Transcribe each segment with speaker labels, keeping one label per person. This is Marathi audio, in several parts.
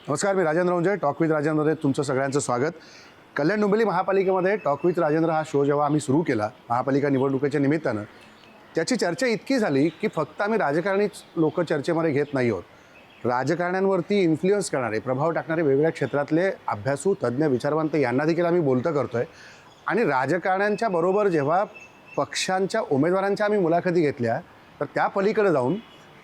Speaker 1: नमस्कार, मी राजेंद्र उंजे. टॉक विथ राजेंद्रमध्ये तुमचं सगळ्यांचं स्वागत. कल्याण डोंबिवली महापालिकेमध्ये टॉक विथ राजेंद्र हा शो जेव्हा आम्ही सुरू केला महापालिका निवडणुकीच्या निमित्तानं, त्याची चर्चा इतकी झाली की फक्त आम्ही राजकारणीच लोक चर्चेमध्ये घेत नाही आहोत. राजकारण्यांवरती इन्फ्लुअन्स करणारे, प्रभाव टाकणारे वेगवेगळ्या क्षेत्रातले अभ्यासू, तज्ज्ञ, विचारवंत यांना देखील आम्ही बोलतं करतो आहे. आणि राजकारण्यांच्या बरोबर जेव्हा पक्षांच्या उमेदवारांच्या आम्ही मुलाखती घेतल्या, तर त्या पलीकडे जाऊन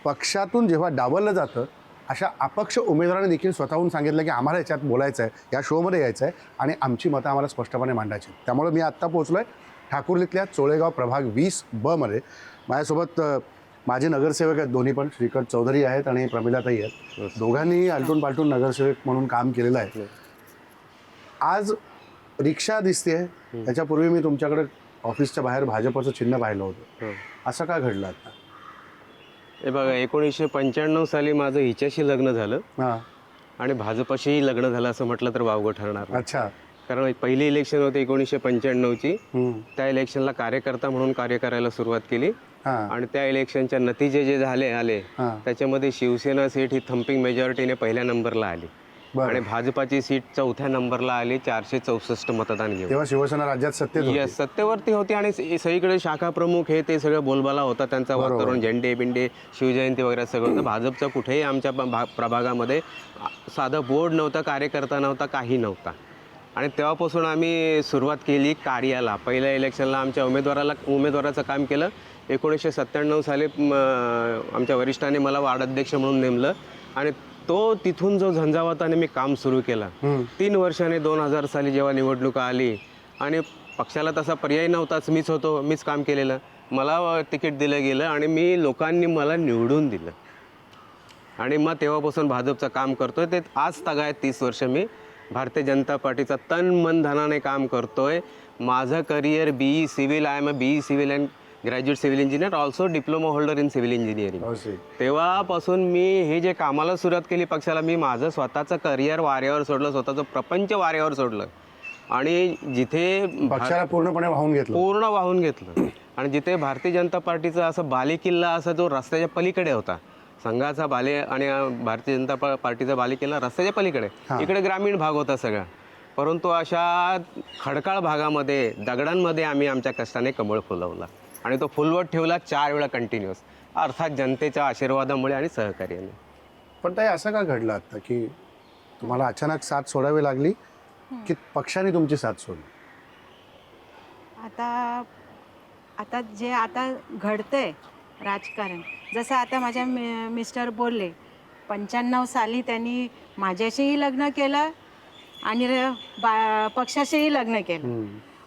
Speaker 1: पक्षातून जेव्हा डावललं जातं अशा अपक्ष उमेदवारांनी देखील स्वतःहून सांगितलं की आम्हाला याच्यात बोलायचं आहे, या शोमध्ये यायचं आहे आणि आमची मतं आम्हाला स्पष्टपणे मांडायची. त्यामुळे मी आत्ता पोहोचलो आहे ठाकुर्लीतल्या चोळेगाव प्रभाग 20B मध्ये. माझ्यासोबत माझे नगरसेवक आहेत, दोन्ही पण श्रीकंठ चौधरी आहेत आणि प्रमिलाताई आहेत. दोघांनी आलटून पालटून नगरसेवक म्हणून काम केलेलं आहे. आज रिक्षा दिसते, त्याच्यापूर्वी मी तुमच्याकडे ऑफिसच्या बाहेर भाजपचं चिन्ह पाहिलं होतं. असं का घडलं आता?
Speaker 2: हे बघा, 1995 साली माझं हिच्याशी लग्न झालं
Speaker 1: हां,
Speaker 2: आणि भाजपाशीही लग्न झालं असं म्हटलं तर वावगं ठरणार नाही.
Speaker 1: अच्छा.
Speaker 2: कारण पहिली इलेक्शन होती 1995ची. त्या इलेक्शनला कार्यकर्ता म्हणून कार्य करायला सुरुवात केली
Speaker 1: हां,
Speaker 2: आणि त्या इलेक्शनच्या नतीजे जे आले
Speaker 1: हां,
Speaker 2: त्याच्यामध्ये शिवसेना सीट ही थम्पिंग मेजॉरिटीने पहिल्या नंबरला आली आणि भाजपाची सीट 4थ्या नंबरला आली 464 मतदान घेऊन.
Speaker 1: तेव्हा शिवसेना राज्यात सत्तेत होती.
Speaker 2: Yes, सत्तेवरती होती आणि सगळीकडे शाखा प्रमुख हे ते सगळं बोलबाला होता त्यांचा. वातावरण, झेंडे बिंडे, शिवजयंती वगैरे सगळं होतं. भाजपचं कुठेही आमच्या प्रभागामध्ये साधं बोर्ड नव्हता, कार्यकर्ता नव्हता, काही नव्हता. आणि तेव्हापासून आम्ही सुरुवात केली कार्याला. पहिल्या इलेक्शनला आमच्या उमेदवाराचं काम केलं. 1997 साली आमच्या वरिष्ठांनी मला वार्डाध्यक्ष म्हणून नेमलं आणि तो तिथून जो झंझावाताने मी काम सुरू केलं. 3 वर्षाने 2000 साली जेव्हा निवडणुका आली आणि पक्षाला तसा पर्याय नव्हताच, मीच काम केलेलं. मला तिकीट दिलं गेलं आणि लोकांनी मला निवडून दिलं आणि मग तेव्हापासून भाजपचं काम करतोय. ते आज तगायत 30 वर्ष मी भारतीय जनता पार्टीचा तन मन धनाने काम करतोय. माझं career BE civil, I am a BE civil and graduate civil engineer, also diploma holder in civil engineering. तेव्हापासून मी हे जे कामाला सुरुवात केली पक्षाला, मी माझं स्वतःचं करिअर वाऱ्यावर सोडलं, स्वतःचं प्रपंच वाऱ्यावर सोडलं आणि जिथे
Speaker 1: पक्षाला पूर्णपणे वाहून घेतलं
Speaker 2: आणि जिथे भारतीय जनता पार्टीचा असं बालेकिल्ला असा जो रस्त्याच्या पलीकडे होता, संघाचा बाले आणि भारतीय जनता पार्टीचा बालेकिल्ला रस्त्याच्या पलीकडे, इकडे ग्रामीण भाग होता सगळा. परंतु अशा खडकाळ भागामध्ये, दगडांमध्ये आम्ही आमच्या कष्टाने कमळ फुलवला आणि तो फुलवत ठेवला 4 वेळा कंटिन्युअस, अर्थात जनतेच्या आशीर्वादामुळे आणि सहकार्याने.
Speaker 1: पण ताई, असं का घडलं आता की तुम्हाला अचानक साथ सोडावी लागली की पक्षाने तुमची साथ सोडली?
Speaker 3: आता जे घडतंय राजकारण, जसं आता माझ्या मिस्टर बोलले, 95 साली त्यांनी माझ्याशीही लग्न केलं आणि पक्षाशीही लग्न केलं.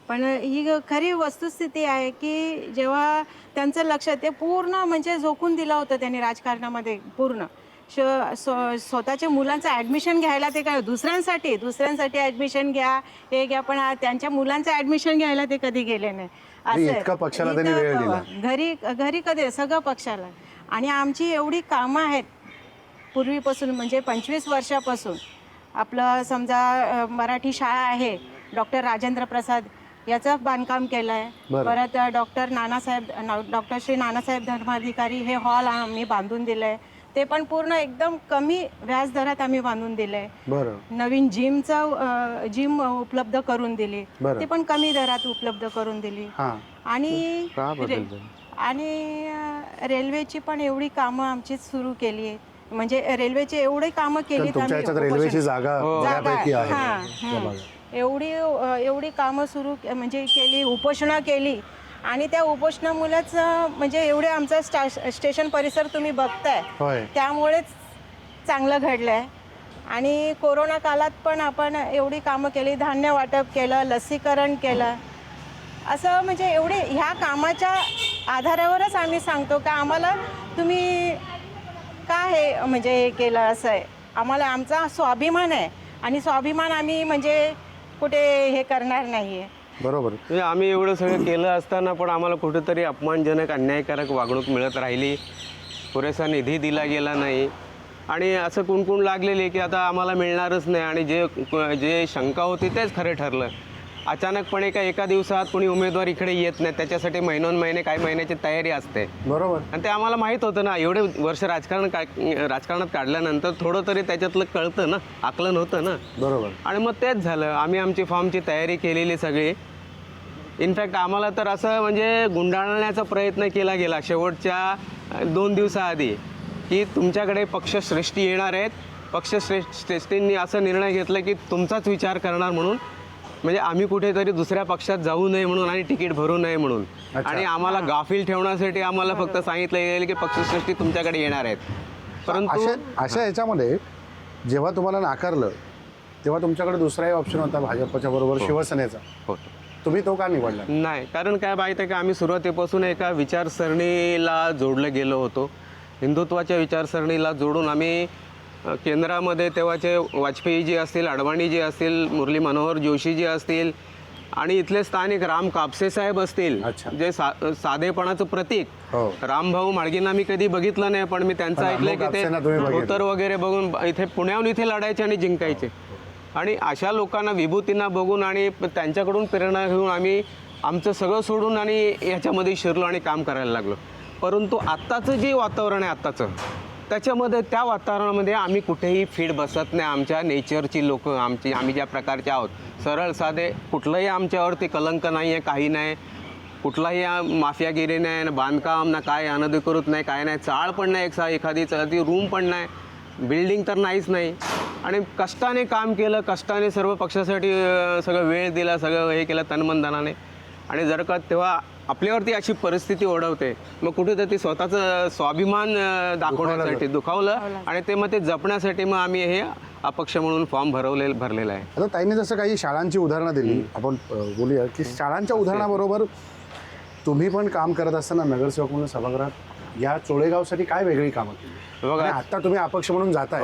Speaker 3: पण ही खरी वस्तुस्थिती आहे की जेव्हा त्यांचं लक्ष ते पूर्ण म्हणजे झोकून दिलं होतं त्यांनी राजकारणामध्ये पूर्ण. स्वतःच्या मुलांचं ॲडमिशन घ्यायला ते काय दुसऱ्यांसाठी ॲडमिशन घ्या, हे घ्या, पण त्यांच्या मुलांचं ॲडमिशन घ्यायला ते कधी गेले नाही.
Speaker 1: इतका पक्षाला त्यांनी वेळ दिला.
Speaker 3: घरी कधी सगळं पक्षाला. आणि आमची एवढी कामं आहेत पूर्वीपासून, म्हणजे 25 वर्षापासून. आपलं समजा मराठी शाळा आहे, डॉक्टर राजेंद्र प्रसाद याचं बांधकाम केलं आहे. परत डॉक्टर श्री नानासाहेब धर्माधिकारी हे हॉल आम्ही बांधून दिलं आहे. ते पण पूर्ण एकदम कमी व्याजदरात आम्ही बांधून दिलं आहे. नवीन जिम उपलब्ध करून दिली, ते पण कमी दरात उपलब्ध करून दिली. आणि रेल्वेची पण एवढी कामं आमची सुरू केली आहे, म्हणजे रेल्वेची एवढी कामं केली,
Speaker 1: रेल्वेची जागा
Speaker 3: एवढी कामं सुरू म्हणजे केली, उपोषणं केली. आणि त्या उपोषणामुळेच म्हणजे एवढे आमचा स्टेशन परिसर तुम्ही बघताय, त्यामुळेच चांगलं घडलं आहे. आणि कोरोना काळात पण आपण एवढी कामं केली, धान्य वाटप केलं, लसीकरण केलं. असं म्हणजे एवढे ह्या कामाच्या आधारावरच आम्ही सांगतो का आम्हाला तुम्ही का हे म्हणजे हे केलं. असं आहे, आम्हाला आमचा स्वाभिमान आहे आणि स्वाभिमान आम्ही म्हणजे कुठे हे करणार नाही आहे.
Speaker 1: बरोबर.
Speaker 2: म्हणजे आम्ही एवढं सगळं केलं असताना पण आम्हाला कुठेतरी अपमानजनक, अन्यायकारक वागणूक मिळत राहिली, पुरेसा निधी दिला गेला नाही आणि असं कुणकुण लागलेली की आता आम्हाला मिळणारच नाही. आणि जे शंका होती तेच खरं ठरलं. अचानकपणे काय एका दिवसात कोणी उमेदवार इकडे येत नाही, त्याच्यासाठी महिने काही महिन्याची तयारी असते.
Speaker 1: बरोबर.
Speaker 2: आणि ते आम्हाला माहीत होतं ना, एवढे वर्ष राजकारणात काढल्यानंतर थोडं तरी त्याच्यातलं कळतं ना, आकलन होतं ना.
Speaker 1: बरोबर.
Speaker 2: आणि मग तेच झालं, आम्ही आमची फॉर्मची तयारी केलेली सगळी. इनफॅक्ट आम्हाला तर असं म्हणजे गुंडाळण्याचा प्रयत्न केला गेला शेवटच्या 2 दिवसाआधी की तुमच्याकडे पक्षश्रेष्ठी येणार आहेत, पक्षश्रेष्ठींनी असं निर्णय घेतला की तुमचाच विचार करणार म्हणून, म्हणजे आम्ही कुठेतरी दुसऱ्या पक्षात जाऊ नये म्हणून आणि तिकीट भरू नये म्हणून. आणि आम्हाला गाफील ठेवण्यासाठी आम्हाला फक्त सांगितलं गेलं की पक्षश्रेष्ठी तुमच्याकडे येणार आहेत. परंतु
Speaker 1: अशा याच्यामध्ये जेव्हा तुम्हाला नाकारलं तेव्हा तुमच्याकडे दुसराही ऑप्शन होता भाजपच्या बरोबर शिवसेनेचा.
Speaker 2: होतं.
Speaker 1: तुम्ही तो का निवडला?
Speaker 2: नाही, कारण काय माहीत आहे की आम्ही सुरुवातीपासून एका विचारसरणीला जोडलं गेलो होतो. हिंदुत्वाच्या विचारसरणीला जोडून आम्ही केंद्रामध्ये तेव्हाचे वाजपेयी जी असतील, अडवाणी जी असतील, मुरली मनोहर जोशी जी असतील आणि इथले स्थानिक राम कापसे साहेब असतील,
Speaker 1: अच्छा.
Speaker 2: जे साधेपणाचं प्रतीक.
Speaker 1: हो.
Speaker 2: रामभाऊ माळगींना मी कधी बघितलं नाही, पण मी त्यांचं ऐकलंय की ते धोतर वगैरे बघून इथे पुण्याहून इथे लढायचे आणि जिंकायचे. आणि अशा लोकांना, विभूतींना बघून आणि त्यांच्याकडून प्रेरणा घेऊन आम्ही आमचं सगळं सोडून आणि याच्यामध्ये शिरलो आणि काम करायला लागलो. परंतु आत्ताचं जे वातावरण आहे आत्ताचं, त्याच्यामध्ये त्या वातावरणामध्ये आम्ही कुठेही फीड बसत नाही. आमच्या नेचरची लोक, आम्ही ज्या प्रकारचे आहोत, सरळ साधे, कुठलंही आमच्यावरती कलंक नाही आहे, काही नाही, कुठलाही माफियागिरी नाही, ना बांधकाम, ना काय अनधिकृत नाही, काय नाही, चाळ पण नाही, एखादी रूम पण नाही, बिल्डिंग तर नाहीच नाही. आणि कष्टाने काम केलं, कष्टाने सर्व पक्षासाठी सगळं वेळ दिला, सगळं हे केलं तनमन धनाने. आणि जर का तेव्हा आपल्यावरती अशी परिस्थिती ओढवते, मग कुठेतरी ते स्वतःचं स्वाभिमान दाखवण्यासाठी दुखावलं आणि ते मग ते जपण्यासाठी मग आम्ही हे अपक्ष म्हणून फॉर्म भरलेला आहे.
Speaker 1: आता ताईने जसं काही शाळांची उदाहरणं दिली, आपण बोलूया की शाळांच्या उदाहरणाबरोबर तुम्ही पण काम करत असताना नगरसेवक म्हणून सभागृहात या चोळेगावसाठी काय वेगळी कामं केली?
Speaker 2: बघा,
Speaker 1: आता तुम्ही अपक्ष म्हणून जाताय,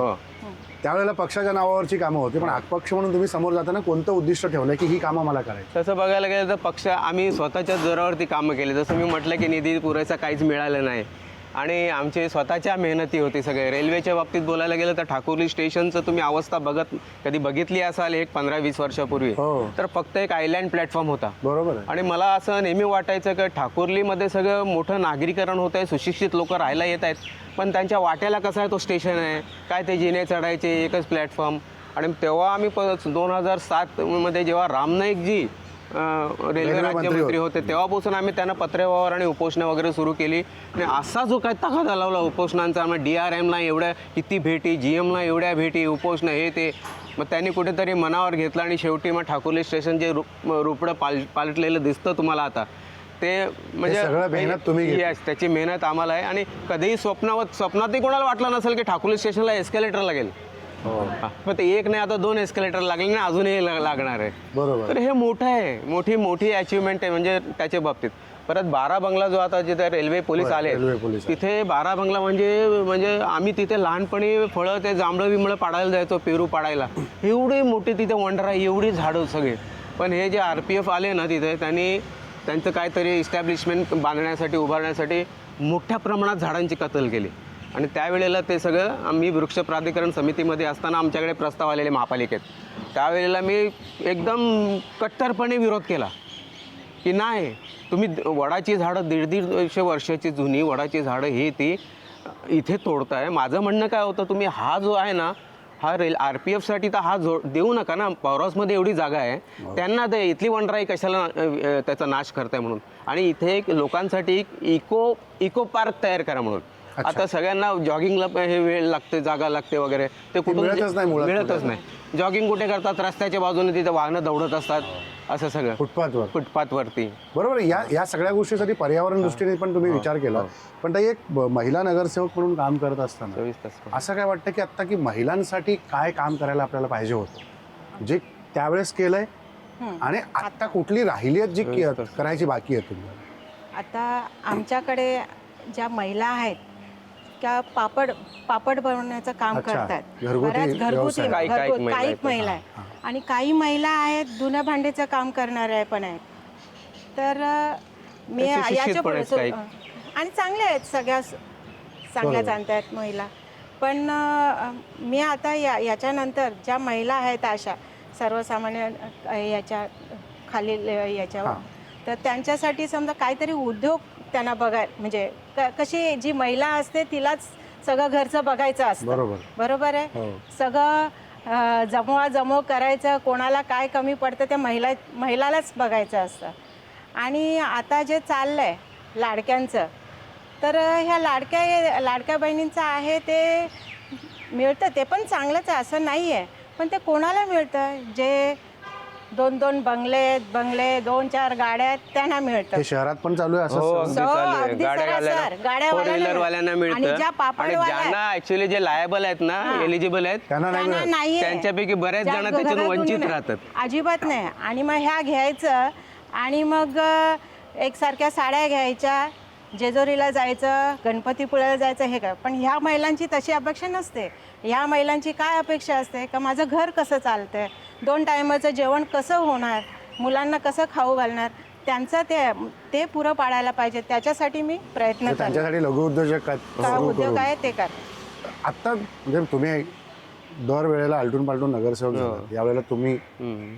Speaker 1: त्यावेळेला पक्षाच्या नावावरची कामं होती, पण अपक्ष म्हणून तुम्ही समोर जाताना कोणतं उद्दिष्ट ठेवलंय की ही कामं मला करायची?
Speaker 2: तसं बघायला गेलं तर आम्ही स्वतःच्या जोरावरती कामं केली. जसं मी म्हटलं की निधी पुरेसा काहीच मिळालं नाही आणि आमची स्वतःच्या मेहनती होती सगळे. रेल्वेच्या बाबतीत बोलायला गेलं तर ठाकुर्ली स्टेशनचं तुम्ही अवस्था कधी बघितली असाल एक 15-20 वर्षापूर्वी, तर फक्त एक आयलँड प्लॅटफॉर्म होता.
Speaker 1: बरोबर.
Speaker 2: आणि मला असं नेहमी वाटायचं की ठाकुर्लीमध्ये सगळं मोठं नागरीकरण होत आहे, सुशिक्षित लोक राहायला येत आहेत, पण त्यांच्या वाट्याला कसा आहे तो स्टेशन आहे, काय ते जिने चढायचे, एकच प्लॅटफॉर्म. आणि तेव्हा आम्ही 2007 जेव्हा रामनाईकजी रेल्वे राज्यमंत्री होते, तेव्हापासून आम्ही त्यांना पत्रव्यवहार आणि उपोषणं वगैरे सुरू केली. आणि असा जो काय तगादा लावला उपोषणांचा, मग DRMला एवढ्या किती भेटी, GMला एवढ्या भेटी, उपोषणं हे ते, मग त्यांनी कुठेतरी मनावर घेतलं आणि शेवटी मग ठाकुर्ली स्टेशन जे रुपडं पालटलेलं दिसतं तुम्हाला आता, ते म्हणजे त्याची मेहनत आम्हाला आहे. आणि कधीही स्वप्नातही कोणाला वाटलं नसेल की ठाकुर्ली स्टेशनला एस्केलेटर लागेल. पण ते एक नाही, आता 2 एस्केलेटर लागले ना, अजूनही लागणार आहे.
Speaker 1: बरोबर.
Speaker 2: तर हे मोठं आहे, मोठी अचिव्हमेंट आहे म्हणजे त्याच्या बाबतीत. परत 12 बंगला जो आता जिथे रेल्वे पोलीस आले, तिथे 12 बंगला म्हणजे आम्ही तिथे लहानपणी फळं, ते जांभळं बिंबळं पाडायला जायचो, पेरू पाडायला. एवढी मोठी तिथे वंडरा, एवढी झाडं सगळे. पण हे जे RPF आले ना तिथे, त्यांचं काहीतरी इस्टॅब्लिशमेंट बांधण्यासाठी, उभारण्यासाठी मोठ्या प्रमाणात झाडांची कत्तल केली. आणि त्यावेळेला ते सगळं आम्ही वृक्ष प्राधिकरण समितीमध्ये असताना आमच्याकडे प्रस्ताव आलेले महापालिकेत, त्यावेळेला मी एकदम कट्टरपणे विरोध केला की नाही, तुम्ही वडाची झाडं 150 वर्षाची जुनी वडाची झाडं ही ती इथे तोडताय. माझं म्हणणं काय होतं, तुम्ही हा जो आहे ना, हा RPFसाठी तर हा देऊ नका ना, पॉवर हाऊसमध्ये एवढी जागा आहे, त्यांना ते इथली वनराई कशाला त्याचा नाश करताय म्हणून. आणि इथे एक लोकांसाठी इको पार्क तयार करा म्हणून. आता सगळ्यांना जॉगिंगला हे वेळ लागते, जागा लागते वगैरे, ते कुठून मिळतच नाही. जॉगिंग कुठे करतात? रस्त्याच्या बाजूने, तिथे वाहनं दौडत असतात, असं सगळं फुटपाथवरती.
Speaker 1: बरोबर. या सगळ्या गोष्टीसाठी पर्यावरण दृष्टीने पण तुम्ही विचार केला. पण ताई, एक महिला नगरसेवक म्हणून काम करत असताना असं काय वाटतं की आता की महिलांसाठी काय काम करायला आपल्याला पाहिजे होतं, जे त्यावेळेस केलंय, आणि आता कुठली राहिली आहेत जी करायची बाकी आहे तुम्हाला?
Speaker 3: आता आमच्याकडे ज्या महिला आहेत त्या पापड बनवण्याचं काम करतात. बऱ्याच घरगुती काही महिला आहेत आणि काही महिला आहेत धुण्या भांड्याचं काम करणाऱ्या पण आहेत. तर मी याच्या पुढे आणि चांगल्या आहेत, सगळ्या चांगल्या जाणत्या आहेत महिला. पण मी आता याच्यानंतर ज्या महिला आहेत अशा सर्वसामान्य याच्या खालील याच्यावर, तर त्यांच्यासाठी समजा काहीतरी उद्योग त्यांना म्हणजे कशी जी महिला असते तिलाच सगळं घरचं बघायचं असतं, बरोबर आहे. सगळं जमवाजमव करायचं, कोणाला काय कमी पडतं त्या महिलालाच बघायचं असतं. आणि आता जे चाललंय लाडक्यांचं, तर ह्या लाडक्या बहिणींचं आहे ते मिळतं, ते पण चांगलंच आहे असं नाही आहे, पण ते कोणाला मिळतं जे 2-2 बंगले 2-4 गाड्या आहेत त्यांना मिळतं.
Speaker 1: शहरात पण चालू आहे असं.
Speaker 2: गाड्यावाल्यांना मिळतं आणि ज्यांना ऍक्च्युअली जे लायबल आहेत ना, एलिजिबल आहेत
Speaker 3: त्यांना नाही,
Speaker 2: त्यांच्यापैकी बऱ्याच जण त्याच्यातून वंचित राहतात.
Speaker 3: अजिबात नाही. आणि मग ह्या घ्यायचं आणि मग एकसारख्या साड्या घ्यायच्या, जेजुरीला जायचं, गणपतीपुळ्याला जायचं, हे काय. पण ह्या महिलांची तशी अपेक्षा नसते. ह्या महिलांची काय अपेक्षा असते का माझं घर कसं चालतंय, 2 टायमाचं जेवण कसं होणार, मुलांना कसं खाऊ घालणार, त्यांचं ते पुरं पाडायला पाहिजे. त्याच्यासाठी मी प्रयत्न करते.
Speaker 1: त्यांच्यासाठी लघुउद्योजक
Speaker 3: उद्योग आहे ते कर.
Speaker 1: आता म्हणजे तुम्ही दर वेळेला आलटून पालटून नगरसेवक झाला, यावेळेला तुम्ही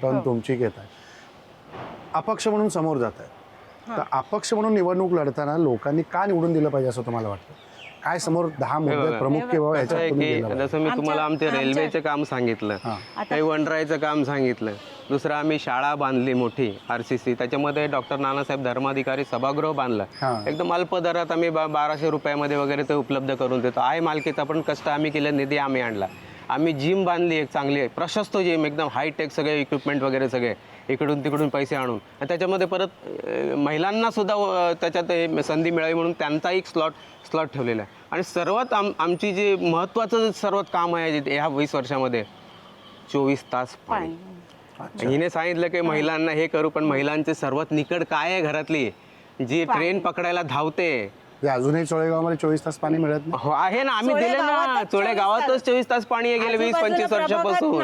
Speaker 1: टर्न तुमची घेताय, अपक्ष म्हणून समोर जात आहे. तर अपक्ष म्हणून निवडणूक लढताना लोकांनी का निवडून दिलं पाहिजे असं तुम्हाला वाटतं? काय समोर 10 मुद्दे प्रमुख किंवा
Speaker 2: जसं मी तुम्हाला आमचे रेल्वेचं काम सांगितलं, काही वनराईचं काम सांगितलं, दुसरं आम्ही शाळा बांधली मोठी RCC, त्याच्यामध्ये डॉक्टर नानासाहेब धर्माधिकारी सभागृह बांधलं, एकदम अल्प दरात आम्ही 1200 रुपयामध्ये वगैरे ते उपलब्ध करून देतो. आहे मालकीचा पण कष्ट आम्ही केलं, निधी आम्ही आणला. आम्ही जिम बांधली एक चांगली प्रशस्त जिम, एकदम हायटेक सगळे इक्विपमेंट वगैरे सगळे इकडून तिकडून पैसे आणून, आणि त्याच्यामध्ये परत महिलांना सुद्धा त्याच्यात संधी मिळावी म्हणून त्यांचा एक स्लॉट ठेवलेला आहे. आणि सर्वात आमची जे महत्त्वाचं सर्वात काम आहे ह्या 20 वर्षामध्ये 24 तास पाणी. हिने सांगितलं की महिलांना हे करू, पण महिलांचे सर्वात निकड काय आहे घरातली, जी ट्रेन पकडायला धावते.
Speaker 1: अजूनही चोळेगावमध्ये 24 तास पाणी मिळत नाही.
Speaker 2: हो आहे ना, आम्ही दिले ना. चोळे गावातच 24 तास पाणी आहे गेले 20-25 वर्षापासून.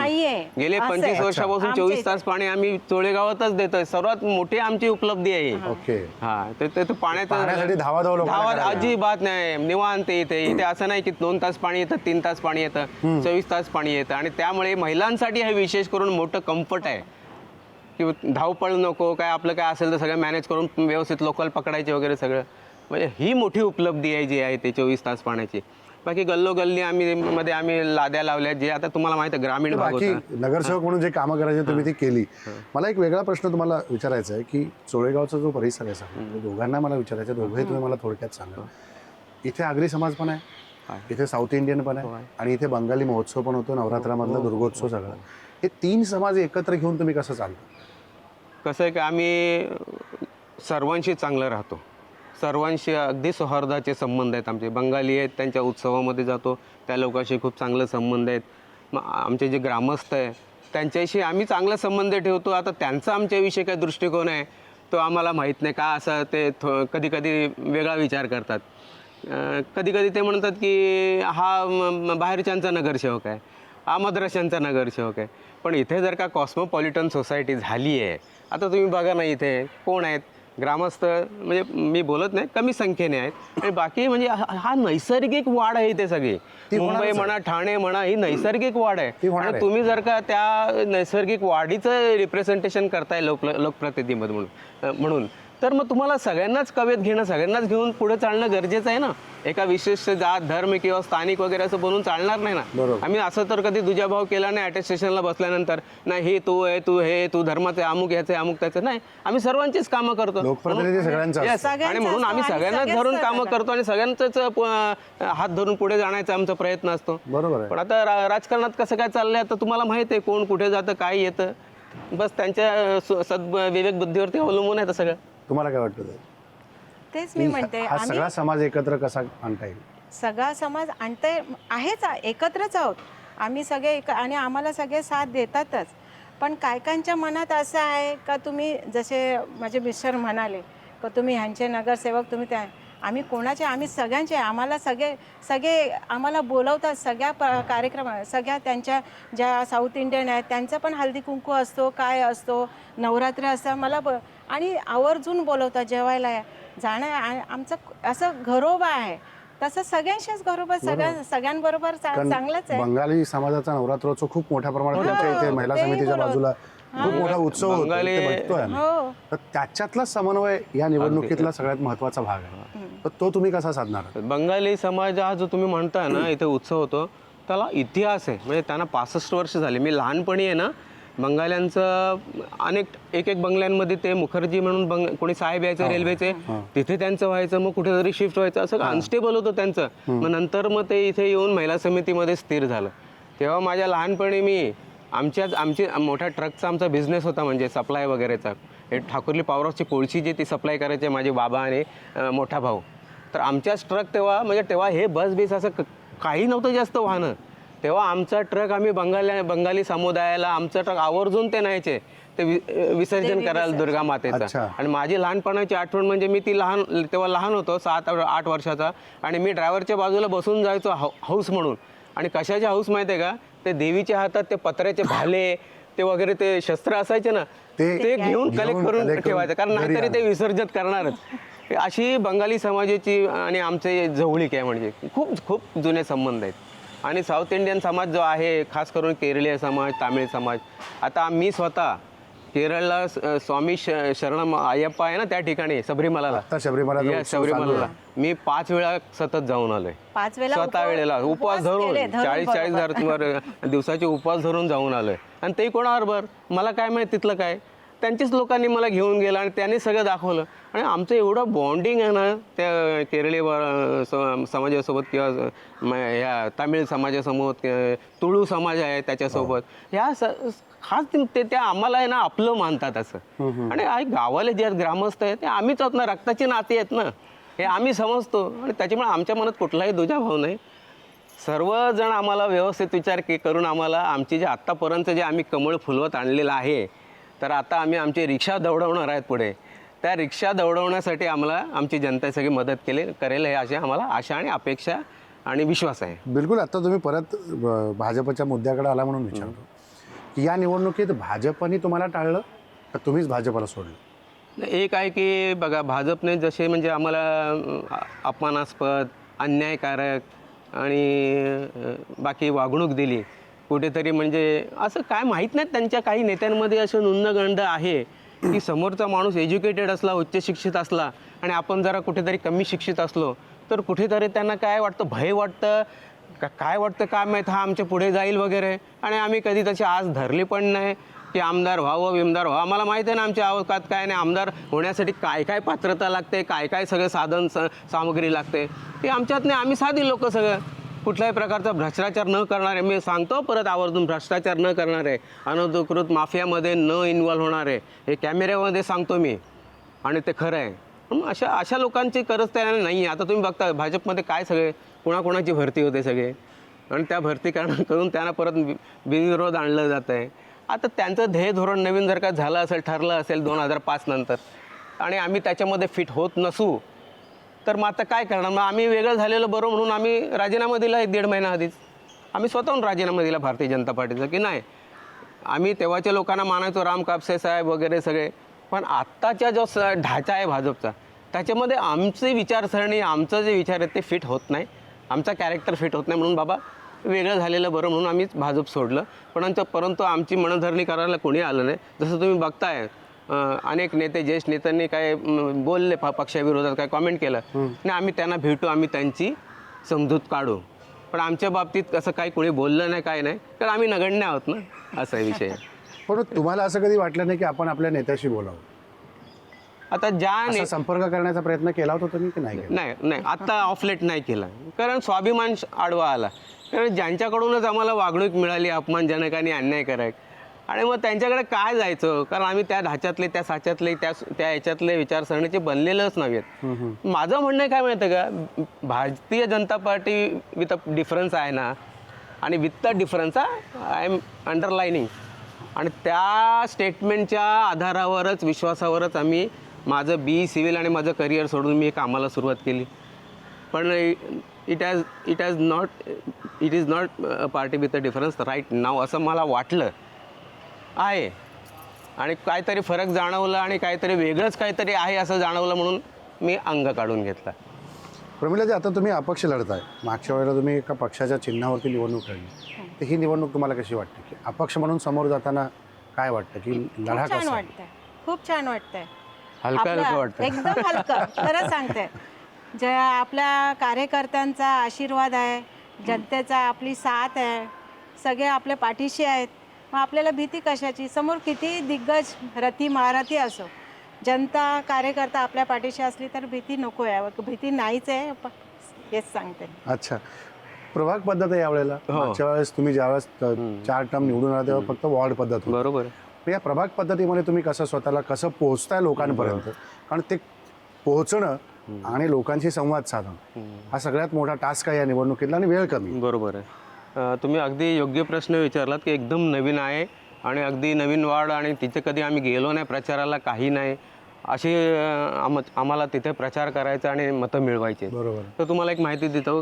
Speaker 2: गेले 25 वर्षापासून 24 तास पाणी आम्ही चोळे गावातच देतोय. सर्वात मोठी आमची उपलब्धी आहे.
Speaker 1: ओके.
Speaker 2: हा, ते पाण्यासाठी
Speaker 1: धावा
Speaker 2: अजिबात नाही, निवांत इथे असं नाही की 2 तास पाणी येतं, 3 तास पाणी येतं, 24 तास पाणी येतं. आणि त्यामुळे महिलांसाठी हे विशेष करून मोठं कम्फर्ट आहे की धावपळ नको, काय आपलं काय असेल तर सगळं मॅनेज करून व्यवस्थित लोकल पकडायचे वगैरे सगळं. म्हणजे ही मोठी उपलब्धी आहे जी आहे ते 24 तास पाण्याची. बाकी गल्लोगल्ली आम्ही लाद्या लावल्या, जे आता तुम्हाला माहिती आहे ग्रामीण भाग होता.
Speaker 1: नगरसेवक म्हणून जे कामं करायचे तुम्ही ती केली. मला एक वेगळा प्रश्न तुम्हाला विचारायचा आहे की चोळेगावचा जो परिसर आहे, दोघांना मला विचारायचं, दोघंही तुम्ही मला थोडक्यात सांगा. इथे आगरी समाज पण आहे, इथे साऊथ इंडियन पण आहे, आणि इथे बंगाली महोत्सव पण होतो, नवरात्रामधला दुर्गोत्सव सगळं. हे 3 समाज एकत्र घेऊन तुम्ही कसं चालतं?
Speaker 2: कसं आहे की आम्ही सर्वांशी चांगलं राहतो, सर्वांशी अगदी सौहार्दाचे संबंध आहेत आमचे. बंगाली आहेत, त्यांच्या उत्सवामध्ये जातो, त्या लोकांशी खूप चांगले संबंध आहेत. मग आमचे जे ग्रामस्थ आहे त्यांच्याशी आम्ही चांगला संबंध ठेवतो. आता त्यांचा आमच्याविषयी काय दृष्टिकोन आहे तो आम्हाला माहीत नाही. का असं ते कधी कधी वेगळा विचार करतात. कधी कधी ते म्हणतात की हा बाहेरच्यांचा नगरसेवक आहे, हा मद्राशांचा नगरसेवक आहे. पण इथे जर का कॉस्मोपॉलिटन सोसायटी झाली आहे, आता तुम्ही बघा ना इथे कोण आहेत ग्रामस्थ, म्हणजे मी बोलत नाही कमी संख्येने आहेत, आणि बाकी म्हणजे हा नैसर्गिक वाढ आहे. इथे सगळी मुंबई म्हणा, ठाणे म्हणा, ही नैसर्गिक वाढ आहे. आणि तुम्ही जर का त्या नैसर्गिक वाढीचं रिप्रेझेंटेशन करताय लोकप्रतिनिधी म्हणून, तर मग तुम्हाला सगळ्यांनाच कवेत घेणं, सगळ्यांनाच घेऊन पुढे चालणं गरजेचं आहे ना. एका विशेष जात धर्म किंवा स्थानिक वगैरे असं बनून चालणार नाही ना. आम्ही असं तर कधी दुजाभाव केला नाही अटेस्टेशनला बसल्यानंतर, नाही हे तू आहे, तू हे, तू धर्माचे अमुक, ह्याचे अमुक, त्याचं नाही. आम्ही सर्वांचीच कामं करतो, आणि म्हणून आम्ही सगळ्यांनाच धरून कामं करतो, आणि सगळ्यांचाच हात धरून पुढे जाण्याचा आमचा प्रयत्न असतो.
Speaker 1: बरोबर.
Speaker 2: पण आता राजकारणात कसं काय चाललंय आता तुम्हाला माहिती आहे, कोण कुठे जातं, काय येतं, बस त्यांच्या विवेक बुद्धीवरती अवलंबून आहे सगळं.
Speaker 1: तुम्हाला काय वाटतं?
Speaker 3: तेच मी म्हणते,
Speaker 1: हा सगळा समाज एकत्र कसा आणता येईल?
Speaker 3: सगळा समाज आहेच, एकत्रच आहोत आम्ही सगळे, आणि आम्हाला सगळे साथ देतातच. पण कायकांच्या मनात असं आहे का, तुम्ही जसे माझे मिस्टर म्हणाले का तुम्ही ह्यांचे नगरसेवक, तुम्ही त्या, आम्ही कोणाचे, आम्ही सगळ्यांचे, आम्हाला सगळे आम्हाला बोलवतात सगळ्या कार्यक्रम, सगळ्या त्यांच्या ज्या साऊथ इंडियन आहेत त्यांचा पण हळदी कुंकू असतो, काय असतो, नवरात्र असतं, मला आणि आवर्जून बोलवतात जेवायला जाणं. आमचं असं घरोबा आहे, तसं सगळ्यांशीच घरोबा, सगळ्यांबरोबर चांगलंच आहे.
Speaker 1: बंगाली समाजाचा नवरात्रोत्सव खूप मोठ्या प्रमाणात त्यांच्या इथे महिला समितीच्या बाजूला खूप मोठा उत्सव होतो, ते बघतोय आम्ही.
Speaker 3: हो.
Speaker 1: तर त्याच्यातला समन्वय या निवडणुकीतला सगळ्यात महत्वाचा भाग आहे. तर तो तुम्ही कसा साधणार?
Speaker 2: बंगाली समाज हा जो तुम्ही म्हणताय ना इथे उत्सव होतो त्याला इतिहास आहे. म्हणजे त्यांना 65 वर्ष झाले. मी लहानपणी आहे ना बंगाल्यांचं एक बंगल्यांमध्ये ते मुखर्जी म्हणून कोणी साहेब यायचे रेल्वेचे, तिथे त्यांचं व्हायचं, मग कुठेतरी शिफ्ट व्हायचं, असं अनस्टेबल होतं त्यांचं. मग नंतर मग ते इथे येऊन महिला समितीमध्ये स्थिर झालं. तेव्हा माझ्या लहानपणी आमची मोठ्या ट्रकचा आमचा बिझनेस होता, म्हणजे सप्लाय वगैरेचा. हे ठाकुर्ली पॉवर हाऊसची कोळशी जी ती सप्लाय करायचे माझे बाबा आणि मोठा भाऊ. तर आमच्याच ट्रक तेव्हा हे बस असं काही नव्हतं जास्त वाहनं. तेव्हा आमचा ट्रक आम्ही बंगाली समुदायाला आमचा ट्रक आवर्जून ते न्यायचे ते विसर्जन करायला दुर्गा मातेचा. आणि माझी लहानपणाची आठवण म्हणजे मी तेव्हा लहान होतो, 7-8 वर्षाचा, आणि मी ड्रायव्हरच्या बाजूला बसून जायचो हाऊस म्हणून. आणि कशाचे हाऊस माहिती आहे का? ते देवीच्या हातात ते पत्र्याचे भाले ते वगैरे ते शस्त्र असायचे ना, ते घेऊन कलेक्ट करून ठेवायचं, कारण नाहीतरी ते विसर्जित करणारच. अशी बंगाली समाजाची आणि आमचे जवळीक आहे. म्हणजे खूप खूप जुने संबंध आहेत. आणि साऊथ इंडियन समाज जो आहे, खास करून केरळीय समाज, तामिळ समाज. आता मी स्वतः केरळला स्वामी शरणम अय्यप्पा आहे ना त्या ठिकाणी शबरीमलाला मी 5 वेळा सतत जाऊन आलोय.
Speaker 3: 5 वेळा
Speaker 2: स्वतः वेळेला उपवास धरून 40 दिवसाचे उपवास धरून जाऊन आलोय. आणि ते कोणाबरोबर मला काय माहिती तिथलं काय, त्यांचीच लोकांनी मला घेऊन गेलं आणि त्यांनी सगळं दाखवलं. आणि आमचं एवढं बॉन्डिंग आहे ना त्या केरळी समाजासोबत किंवा ह्या तामिळ समाजासोबत, तुळू समाज आहे त्याच्यासोबत, ह्या खास ते त्या आम्हाला आहे ना आपलं मानतात असं. आणि गावाला जे ग्रामस्थ आहेत ते आम्हीच आहोत ना, रक्ताची नाती आहेत ना, हे आम्ही समजतो. आणि त्याच्यामुळे आमच्या मनात कुठलाही दुजाभाव नाही. सर्वजण आम्हाला व्यवस्थित विचार करून आम्हाला आमची जे आत्तापर्यंत जे आम्ही कमळ फुलवत आणलेलं आहे, तर आता आम्ही आमची रिक्षा दौडवणार आहेत पुढे. त्या रिक्षा दौडवण्यासाठी आम्हाला आमची जनता सगळी मदत करेल हे अशी आम्हाला आशा आणि अपेक्षा आणि विश्वास आहे.
Speaker 1: बिलकुल. आता तुम्ही परत भाजपच्या मुद्द्याकडे आला म्हणून विचारतो की या निवडणुकीत भाजपने तुम्हाला टाळलं का तुम्हीच भाजपला सोडलं?
Speaker 2: एक आहे की बघा, भाजपने जसे म्हणजे आम्हाला अपमानास्पद, अन्यायकारक आणि बाकी वागणूक दिली कुठेतरी, म्हणजे असं काय माहीत नाही, त्यांच्या काही नेत्यांमध्ये असं न्यूनगंड आहे की समोरचा माणूस एज्युकेटेड असला, उच्च शिक्षित असला, आणि आपण जरा कुठेतरी कमी शिक्षित असलो तर कुठेतरी त्यांना काय वाटतं, भय वाटतं, काय वाटतं काय माहीत, हा आमच्या पुढे जाईल वगैरे. आणि आम्ही कधी तशी आज धरली पण नाही की आमदार व्हावं विमदार व्हावं. आम्हाला माहिती आहे ना आमच्या अवकात काय नाही, आमदार होण्यासाठी काय काय पात्रता लागते, काय काय सगळं साधन सामग्री लागते, ते आमच्यात नाही. आम्ही साधी लोक सगळं, कुठल्याही प्रकारचा भ्रष्टाचार न करणारे, मी सांगतो परत आवर्जून, भ्रष्टाचार न करणारे, अनधिकृत माफियामध्ये न इन्व्हॉल्व होणारे, हे कॅमेऱ्यामध्ये सांगतो मी, आणि ते खरं आहे. अशा लोकांची गरज त्याला नाही आहे. आता तुम्ही बघता भाजपमध्ये काय सगळे कोणाकोणाची भरती होते सगळे, आणि त्या भरती करून त्यांना परत बिनविरोध आणलं जातं आहे. आता त्यांचं ध्येय धोरण नवीन जर का झालं असेल, ठरलं असेल 2005 नंतर, आणि आम्ही त्याच्यामध्ये फिट होत नसू तर मग आता काय करणार? मग आम्ही वेगळं झालेलं बरं म्हणून आम्ही राजीनामा दिला 1-1.5 महिना आधीच. आम्ही स्वतःहून राजीनामा दिला भारतीय जनता पार्टीचा, की नाही आम्ही तेव्हाच्या लोकांना मानायचो, राम कापसे साहेब वगैरे सगळे, पण आत्ताच्या जो ढाचा आहे भाजपचा, त्याच्यामध्ये आमची विचारसरणी, आमचं जे विचार आहेत ते फिट होत नाही, आमचा कॅरेक्टर फिट होत नाही, म्हणून बाबा वेगळं झालेलं बरं म्हणून आम्ही भाजप सोडलं. परंतु आमची मनधरणी करायला कोणी आलं नाही. जसं तुम्ही बघताय अनेक नेते, ज्येष्ठ नेत्यांनी काय बोलले पक्षाविरोधात, काय कॉमेंट केलं नाही, आम्ही त्यांना भेटू, आम्ही त्यांची समजूत काढू. पण आमच्या बाबतीत असं काही कोणी बोललं नाही, काय नाही, कारण आम्ही नगण्य आहोत ना, असा विषय.
Speaker 1: पण तुम्हाला असं कधी वाटलं नाही की आपण आपल्या नेत्याशी बोलावं?
Speaker 2: आता ज्या
Speaker 1: संपर्क करण्याचा प्रयत्न केला होता तुम्ही की नाही?
Speaker 2: नाही, आता ऑफलेट नाही केला, कारण स्वाभिमान आडवा आला. कारण ज्यांच्याकडूनच आम्हाला वागणूक मिळाली अपमानजनक आणि अन्यायकारक, आणि मग त्यांच्याकडे काय जायचं, कारण आम्ही त्या ढाच्यातले, त्या साच्यातले, त्या याच्यातले विचारसरणीचे बनलेलंच नाहीत. माझं म्हणणं काय माहिती आहे का, Bharatiya Janata Party with a difference आहे ना, आणि with a difference I am underlining, आणि त्या स्टेटमेंटच्या आधारावरच, विश्वासावरच आम्ही माझं BE सिव्हिल आणि माझं करिअर सोडून मी कामाला सुरुवात केली. पण it is not a party with a difference right नाव, असं मला वाटलं आहे. आणि काहीतरी फरक जाणवला आणि काहीतरी वेगळंच काहीतरी आहे असं जाणवलं, म्हणून मी अंग काढून घेतला.
Speaker 1: प्रमिलाजी, आता तुम्ही अपक्ष लढताय, मागच्या वेळेला तुम्ही एका पक्षाच्या चिन्हावरती निवडणूक लढली, तर ही निवडणूक तुम्हाला कशी वाटते की अपक्ष म्हणून समोर जाताना काय वाटतं की लढा
Speaker 3: खूप छान
Speaker 1: कसा?
Speaker 3: वाटतंय, खूप छान वाटतंय.
Speaker 2: हलका हलका
Speaker 3: आपलं-
Speaker 2: वाटतं.
Speaker 3: एकदम हलकं. खरंच सांगते, जे आपल्या कार्यकर्त्यांचा आशीर्वाद आहे, जनतेचा आपली साथ आहे, सगळे आपल्या पाठीशी आहेत. मग आपल्याला भीती कशाची? समोर किती दिग्गज रथी महारथी असो, जनता कार्यकर्ता आपल्या पाठीशी असली तर भीती नको आहे. भीती नाहीच आहे, हेच सांगते.
Speaker 1: अच्छा, प्रभाग पद्धत आहे यावेळेला. मागच्या वेळेस तुम्ही ज्यावेळेस 4 टर्म निवडून आला तेव्हा फक्त वॉर्ड पद्धत होती.
Speaker 2: बरोबर आहे.
Speaker 1: तर या प्रभाग पद्धतीमध्ये तुम्ही कसं स्वतःला कसं पोहोचताय लोकांपर्यंत, कारण ते पोहोचणं आणि लोकांशी संवाद साधणं हा सगळ्यात मोठा टास्क आहे या निवडणुकीतला आणि वेळ कमी.
Speaker 2: बरोबर आहे. तुम्ही अगदी योग्य प्रश्न विचारलात की एकदम नवीन आहे आणि अगदी नवीन वार्ड आणि तिथे कधी आम्ही गेलो नाही प्रचाराला, काही नाही. अशी आम्हाला तिथे प्रचार करायचा आणि मतं मिळवायचे.
Speaker 1: बरोबर.
Speaker 2: तर तुम्हाला एक माहिती देतो,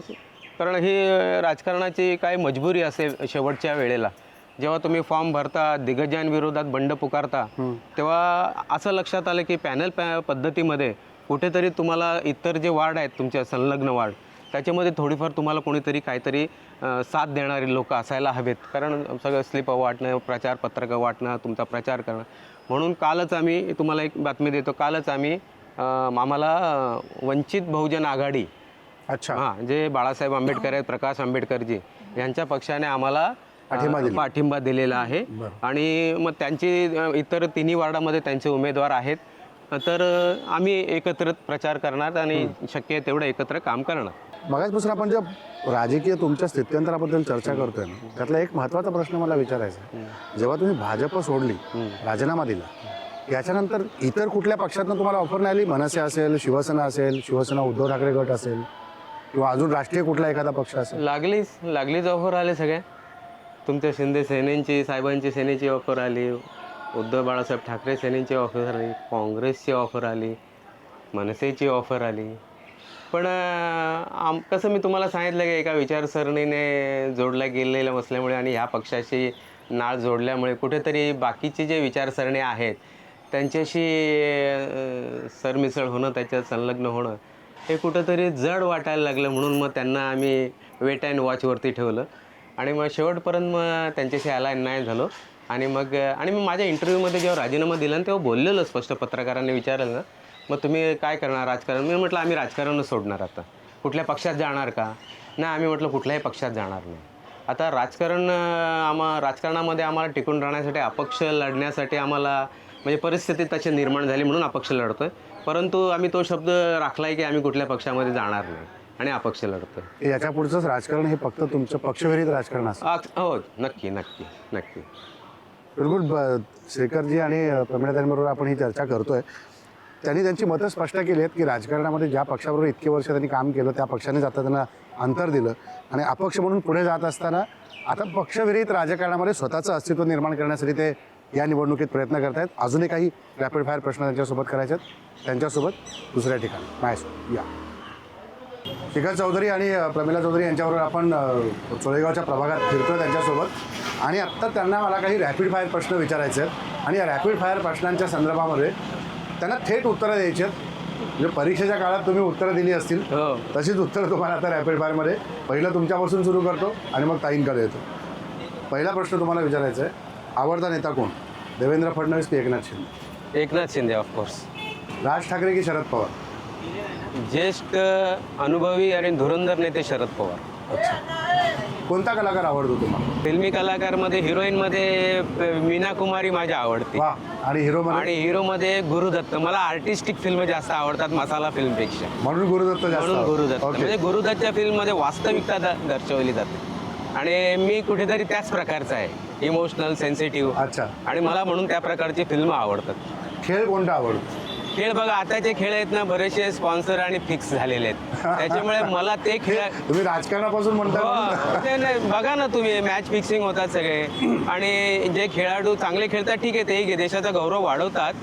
Speaker 2: कारण ही राजकारणाची काय मजबुरी असेल शेवटच्या वेळेला. जेव्हा तुम्ही फॉर्म भरता, दिग्गजांविरोधात बंड पुकारता, तेव्हा असं लक्षात आलं की पॅनल पद्धतीमध्ये कुठेतरी तुम्हाला इतर जे वार्ड आहेत तुमच्या संलग्न वार्ड, त्याच्यामध्ये थोडीफार तुम्हाला कोणीतरी काहीतरी साथ देणारी लोक असायला हवेत. कारण सगळं स्लिप वाटणं, प्रचारपत्रकं वाटणं, तुमचा प्रचार करणं. म्हणून कालच आम्ही तुम्हाला एक बातमी देतो, कालच आम्ही आम्हाला वंचित बहुजन आघाडी,
Speaker 1: अच्छा,
Speaker 2: हां, जे बाळासाहेब आंबेडकर आहेत, प्रकाश आंबेडकरजी यांच्या पक्षाने आम्हाला पाठिंबा दिलेला आहे. आणि मग त्यांची इतर तिन्ही वार्डामध्ये त्यांचे उमेदवार आहेत. तर आम्ही एकत्र प्रचार करणार आणि शक्य आहे तेवढं एकत्र काम करणार.
Speaker 1: मगाचपासून आपण जे राजकीय तुमच्या स्थित्यंतराबद्दल चर्चा करतोय ना, त्यातला एक महत्त्वाचा प्रश्न मला विचारायचा आहे. जेव्हा तुम्ही भाजप सोडली, राजीनामा दिला, याच्यानंतर इतर कुठल्या पक्षातनं तुम्हाला ऑफर नाही आली? मनसे असेल, शिवसेना असेल, शिवसेना उद्धव ठाकरे गट असेल, किंवा अजून राष्ट्रीय कुठला एखादा पक्ष असेल?
Speaker 2: लागलीच ऑफर आले सगळ्या. तुमच्या शिंदे सेनेची, साहेबांची सेनेची ऑफर आली, उद्धव बाळासाहेब ठाकरे सेनेची ऑफर आली, काँग्रेसची ऑफर आली, मनसेची ऑफर आली. पण कसं मी तुम्हाला सांगितलं की एका विचारसरणीने जोडल्या गेलेल्या असल्यामुळे आणि ह्या पक्षाशी नाळ जोडल्यामुळे कुठेतरी बाकीचे जे विचारसरणी आहेत त्यांच्याशी सरमिसळ होणं, त्याच्यात संलग्न होणं हे कुठंतरी जड वाटायला लागलं. म्हणून मग त्यांना आम्ही वेट अँड वॉचवरती ठेवलं आणि मग शेवटपर्यंत मग त्यांच्याशी अलाईन नाही झालो. आणि मग माझ्या इंटरव्ह्यूमध्ये जेव्हा राजीनामा दिला तेव्हा बोललेलं स्पष्ट, पत्रकारांनी विचारलं ना, मग तुम्ही काय करणार राजकारण? मी म्हटलं आम्ही राजकारणच सोडणार. आता कुठल्या पक्षात जाणार का? नाही, आम्ही म्हटलं कुठल्याही पक्षात जाणार नाही. आता राजकारणामध्ये आम्हाला टिकून राहण्यासाठी, अपक्ष लढण्यासाठी आम्हाला म्हणजे परिस्थिती तशी निर्माण झाली म्हणून अपक्ष लढतोय. परंतु आम्ही तो शब्द राखला आहे की आम्ही कुठल्या पक्षामध्ये जाणार नाही आणि अपक्ष लढतोय.
Speaker 1: याच्या पुढचंच राजकारण हे फक्त तुमचं पक्षविरहित राजकारण असतं?
Speaker 2: हो, नक्की नक्की नक्की.
Speaker 1: बिलकुल. श्रीकरजी आणि प्रमिळाताईंबरोबर आपण ही चर्चा करतोय. त्यांनी त्यांची मतं स्पष्ट केली आहेत की राजकारणामध्ये ज्या पक्षाबरोबर इतके वर्ष त्यांनी काम केलं त्या पक्षानेच आता त्यांना अंतर दिलं आणि अपक्ष म्हणून पुढे जात असताना आता पक्षविरहित राजकारणामध्ये स्वतःचं अस्तित्व निर्माण करण्यासाठी ते या निवडणुकीत प्रयत्न करत आहेत. अजूनही काही रॅपिड फायर प्रश्न त्यांच्यासोबत करायचे आहेत, त्यांच्यासोबत दुसऱ्या ठिकाणी माझ्यासोबत या. श्रीकर चौधरी आणि प्रमिला चौधरी यांच्याबरोबर आपण चोळेगावच्या प्रभागात फिरतोय त्यांच्यासोबत आणि आत्ता त्यांना मला काही रॅपिड फायर प्रश्न विचारायचे आहेत आणि या रॅपिड फायर प्रश्नांच्या संदर्भामध्ये त्यांना थेट उत्तरं द्यायची आहेत. म्हणजे परीक्षेच्या काळात तुम्ही उत्तरं दिली असतील तशीच उत्तरं तुम्हाला आता रॅपिड फायरमध्ये. पहिलं तुमच्यापासून सुरू करतो आणि मग ताईंकडे येतो. पहिला प्रश्न तुम्हाला विचारायचा आहे, आवडता नेता कोण? देवेंद्र फडणवीस की एकनाथ शिंदे?
Speaker 2: एकनाथ शिंदे ऑफकोर्स.
Speaker 1: राज ठाकरे की शरद पवार?
Speaker 2: ज्येष्ठ अनुभवी आणि धुरंधर नेते शरद पवार.
Speaker 1: अच्छा. कोणता कलाकार आवडतो तुम्हाला?
Speaker 2: फिल्मी कलाकारमध्ये हिरोईनमध्ये मीना कुमारी माझी आवडते.
Speaker 1: वा. आणि हिरोमध्ये?
Speaker 2: आणि हिरोमध्ये गुरुदत्त. मला आर्टिस्टिक फिल्म जास्त आवडतात मसाला फिल्मपेक्षा.
Speaker 1: म्हणून गुरुदत्त जास्त?
Speaker 2: म्हणून गुरुदत्त.
Speaker 1: ओके.
Speaker 2: म्हणजे गुरुदत्तच्या फिल्ममध्ये वास्तविकता दर्शवली जाते आणि मी कुठेतरी त्याच प्रकारचा आहे, इमोशनल, सेन्सिटिव्ह.
Speaker 1: अच्छा.
Speaker 2: आणि मला म्हणून त्या प्रकारची फिल्म आवडतात.
Speaker 1: खेळ कोणता आवडतो?
Speaker 2: खेळ बघा, आताचे खेळ आहेत ना बरेचसे स्पॉन्सर आणि फिक्स झालेले आहेत, त्याच्यामुळे मला ते खेळ.
Speaker 1: तुम्ही राजकारणापासून म्हणता?
Speaker 2: हो, नाही, बघा ना तुम्ही, मॅच फिक्सिंग होतात सगळे आणि जे खेळाडू चांगले खेळतात ठीक आहे, ते देशाचा गौरव वाढवतात,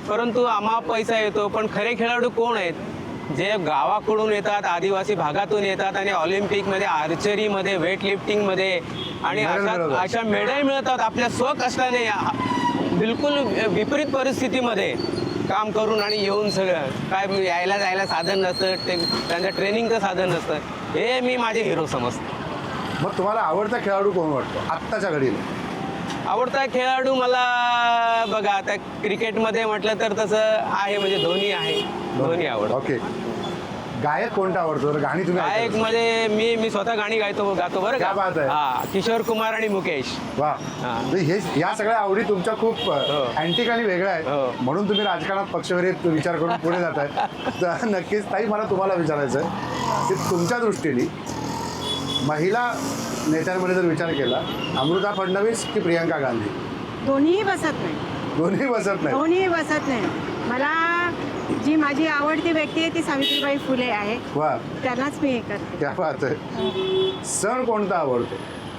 Speaker 2: परंतु आम्हा पैसा येतो. पण खरे खेळाडू कोण आहेत? जे गावाकडून येतात, आदिवासी भागातून येतात आणि ऑलिम्पिकमध्ये, आर्चरीमध्ये, वेटलिफ्टिंगमध्ये आणि अशा मेडल मिळतात आपल्या स्वकष्टाने, बिलकुल विपरीत परिस्थितीमध्ये काम करून आणि येऊन सगळं काय यायला जायला साधन नसतं, त्यांचं ट्रेनिंगचं साधन नसतं. हे मी माझे हिरो समजतो.
Speaker 1: मग तुम्हाला आवडता खेळाडू कोण वाटतो आत्ताच्या घडीला?
Speaker 2: आवडता खेळाडू मला बघा आता क्रिकेटमध्ये म्हटलं तर तसं आहे म्हणजे धोनी आहे. धोनी आवडतो.
Speaker 1: ओके. गायक कोणता आवडतो? गाणी तुम्ही ऐकत
Speaker 2: गायक
Speaker 1: असाल.
Speaker 2: मध्ये मी स्वतः गाणी गातो बरं
Speaker 1: क्या बात आहे.
Speaker 2: हा, किशोर कुमार आणि मुकेश.
Speaker 1: वा.
Speaker 2: हा.
Speaker 1: म्हणजे हे या सगळ्या आवडी तुमच्या खूप अँटिक आणि वेगळ्या आहेत.
Speaker 2: हो.
Speaker 1: म्हणून तुम्ही राजकारणात पक्षविरहित विचार करून पुढे जात आहे. तर नक्कीच ताई मला तुम्हाला विचारायचं आहे की तुमच्या दृष्टीने महिला नेत्यांमध्ये जर विचार केला, अमृता फडणवीस की प्रियंका गांधी?
Speaker 3: दोन्हीही बसत नाही.
Speaker 1: दोन्ही बसत नाही.
Speaker 3: दोन्हीही बसत नाही. मला जी माझी आवडती व्यक्ती आहे ती सावित्रीबाई फुले आहे.
Speaker 1: वा,
Speaker 3: त्यांनाच मी हे करते.
Speaker 1: क्या बात आहे. सण कोणता आवडतो?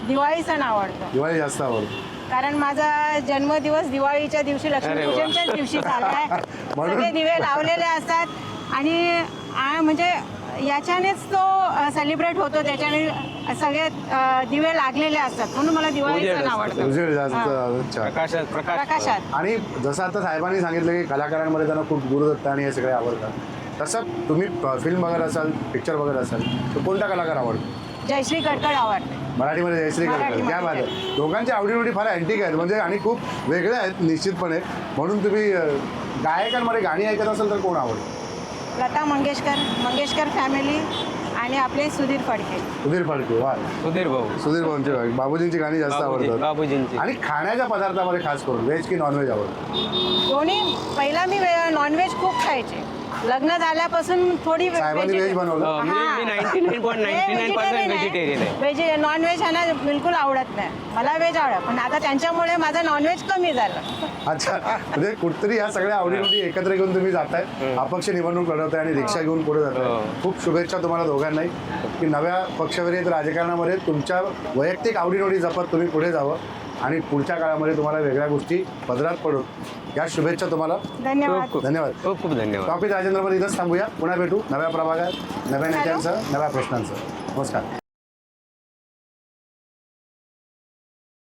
Speaker 3: दिवाळी सण आवडतो.
Speaker 1: दिवाळी जास्त आवडतो.
Speaker 3: कारण माझा जन्मदिवस दिवाळीच्या दिवशी
Speaker 2: अरे वा.
Speaker 3: लक्ष्मीपूजनच्याच दिवशी झालाय.
Speaker 1: म्हणून?
Speaker 3: सगळे दिवे लावलेले असतात आणि म्हणजे याच्यानेच तो सेलिब्रेट होतो. त्याच्याने सगळे दिवे लागलेले असतात म्हणून मला दिवाळी
Speaker 2: उजेड
Speaker 3: सण
Speaker 2: असतो.
Speaker 3: आवडतो.
Speaker 1: उजेड जास्त. अच्छा.
Speaker 3: प्रकाशात.
Speaker 1: आणि जसं आता साहेबांनी सांगितलं की कलाकारांमध्ये त्यांना खूप गुरुदत्त आणि हे सगळे आवडतात, तसं तुम्ही फिल्म बघत असाल, पिक्चर बघत असाल तर कोणता कलाकार आवडतो?
Speaker 3: जयश्री कडकड आवडते.
Speaker 1: मराठीमध्ये जयश्री कडकड.
Speaker 3: मराठीमध्ये
Speaker 1: क्या बात आहे. दोघांची आवडीनिवडी फार अँटिक आहेत म्हणजे आणि खूप वेगळ्या आहेत निश्चितपणे. म्हणून तुम्ही गायकांमध्ये गाणी ऐकत असाल तर कोण आवडतं?
Speaker 3: लता मंगेशकर फॅमिली आणि आपले सुधीर फडके.
Speaker 1: सुधीर फडके. वा.
Speaker 2: सुधीर भाऊ.
Speaker 1: सुधीर भाऊंची बाबूजींची गाणी जास्त आवडतात.
Speaker 2: बाबूजींची.
Speaker 1: आणि खाण्याच्या पदार्थामध्ये खास करून व्हेज की नॉनव्हेज आवडतं?
Speaker 3: दोन्ही. पहिला मी नॉनव्हेज खूप खायचे. लग्न झाल्यापासून थोडी
Speaker 1: साहेबांनी व्हेज बनवलं.
Speaker 2: मी 99.99% व्हेजिटेरियन आहे.
Speaker 3: नॉनव्हेज ह्यांना बिलकुल आवडत नाही. मला व्हेज आवडत पण आता त्यांच्यामुळे माझं नॉनव्हेज कमी झालं.
Speaker 1: अच्छा. म्हणजे कुठतरी ह्या सगळ्या आवडीनिवडी एकत्र घेऊन तुम्ही जाताय, अपक्ष निवडणूक लढवताय आणि रिक्षा घेऊन पुढे जाताय.
Speaker 2: हो.
Speaker 1: खूप शुभेच्छा तुम्हाला दोघांनाही की नव्या पक्षविरहित राजकारणामध्ये तुमच्या वैयक्तिक आवडीनिवडी जपत तुम्ही पुढे जावं आणि पुढच्या काळामध्ये तुम्हाला वेगळ्या गोष्टी पदरात पडून या शुभेच्छा तुम्हाला.
Speaker 3: धन्यवाद.
Speaker 1: धन्यवाद.
Speaker 2: खूप खूप धन्यवाद.
Speaker 1: टॉपिक राजेंद्रमध्ये इथंच थांबूया. पुन्हा भेटू नव्या प्रभागात, नव्या नेत्यांसह, नव्या प्रश्नांसह. नमस्कार.